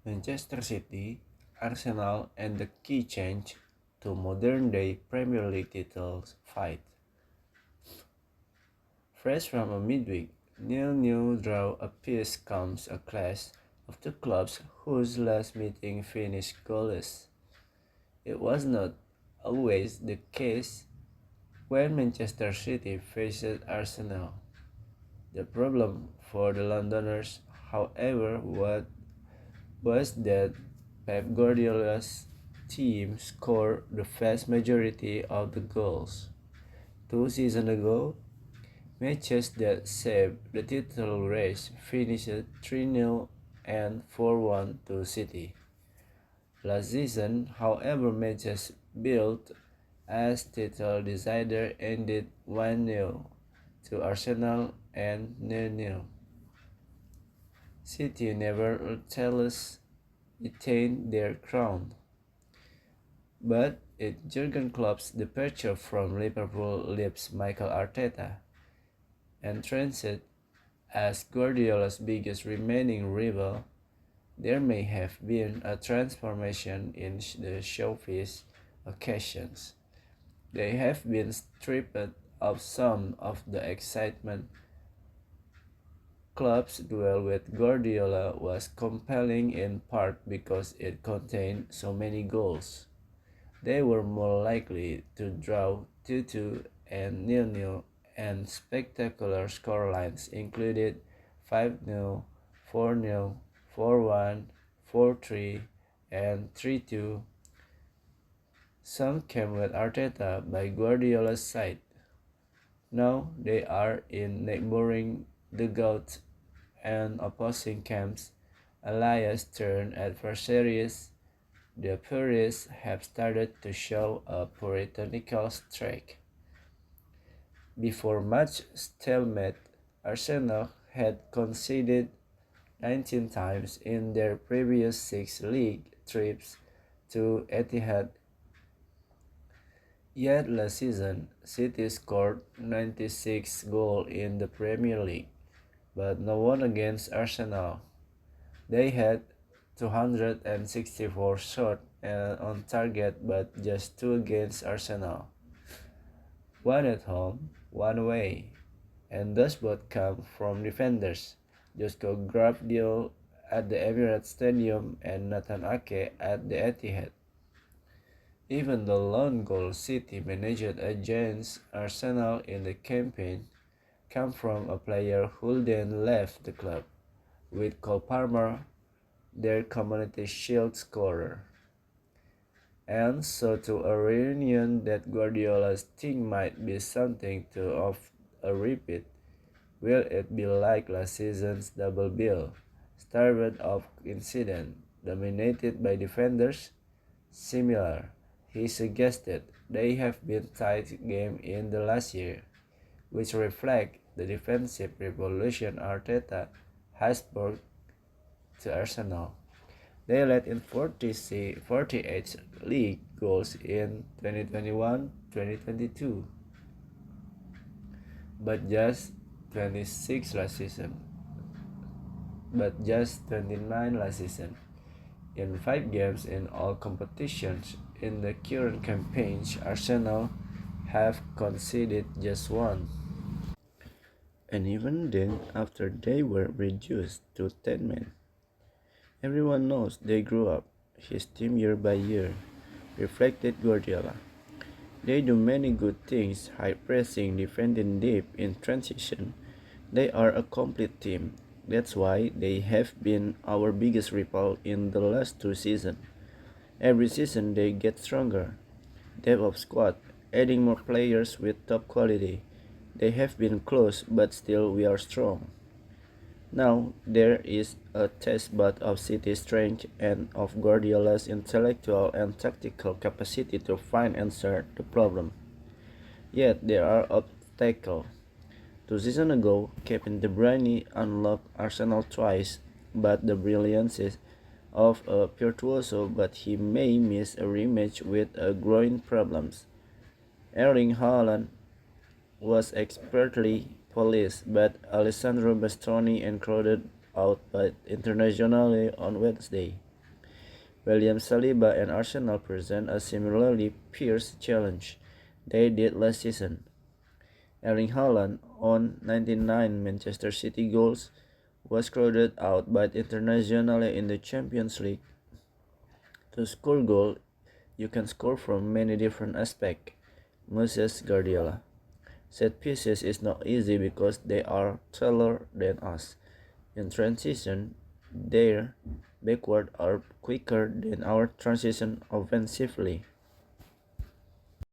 Manchester City, Arsenal, and the key change to modern-day Premier League titles fight. Fresh from a midweek 0-0 draw apiece comes a clash of two clubs whose last meeting finished goalless. It was not always the case when Manchester City faced Arsenal. The problem for the Londoners, however, was that Pep Guardiola's team scored the vast majority of the goals. 2 seasons ago, matches that saved the title race finished 3-0 and 4-1 to City. Last season, however, matches built as title decider ended 1-0 to Arsenal and 0-0. City nevertheless retained their crown, but Jurgen Klopp's departure from Liverpool leaves Mikel Arteta entrenched as Guardiola's biggest remaining rival. There may have been a transformation in the showpiece occasions. They have been stripped of some of the excitement. Klopp's duel with Guardiola was compelling in part because it contained so many goals. They were more likely to draw 2-2 and 0-0, and spectacular scorelines included 5-0, 4-0, 4-1, 4-3, and 3-2. Some came with Arteta by Guardiola's side. Now they are in neighboring dugouts and opposing camps. Allies turned adversaries. The purists have started to show a puritanical streak. Before much stalemate, Arsenal had conceded 19 times in their previous 6 league trips to Etihad. Yet last season, City scored 96 goals in the Premier League, but no one against Arsenal. They had 264 shots on target but just 2 against Arsenal. One at home, one away, and those both come from defenders. Josko Gvardiol at the Emirates Stadium and Nathan Ake at the Etihad. Even the lone goal City managed against Arsenal in the campaign came from a player who then left the club, with Cole Palmer their Community Shield scorer. And so to a reunion that Guardiola's team might be something to of a repeat. Will it be like last season's double bill, starved of incident, dominated by defenders? Similar, he suggested. They have been tight game in the last year, which reflect the defensive revolution Arteta has brought to Arsenal. They led in 48 league goals in 2021-2022, but just 26 last season. But just 29 last season. In 5 games in all competitions in the current campaign, Arsenal have conceded just 1. And even then, after they were reduced to 10 men. Everyone knows they grew up, his team year by year, reflected Guardiola. They do many good things, high pressing, defending deep in transition. They are a complete team. That's why they have been our biggest rival in the last 2 seasons. Every season they get stronger. Depth of squad, adding more players with top quality. They have been close, but still we are strong. Now there is a test both of City's strength and of Guardiola's intellectual and tactical capacity to find answer the problem. Yet there are obstacles. 2 seasons ago, Kevin De Bruyne unlocked Arsenal twice, but the brilliance is of a virtuoso, but he may miss a rematch with a groin problems. Erling Haaland was expertly policed, but Alessandro Bastoni and crowded out by internationally on Wednesday. William Saliba and Arsenal present a similarly fierce challenge they did last season. Erling Haaland, on 99 Manchester City goals, was crowded out by internationally in the Champions League. To score goal, you can score from many different aspects, Moses Guardiola. Set pieces is not easy because they are taller than us. In transition, their backward are quicker than our transition offensively.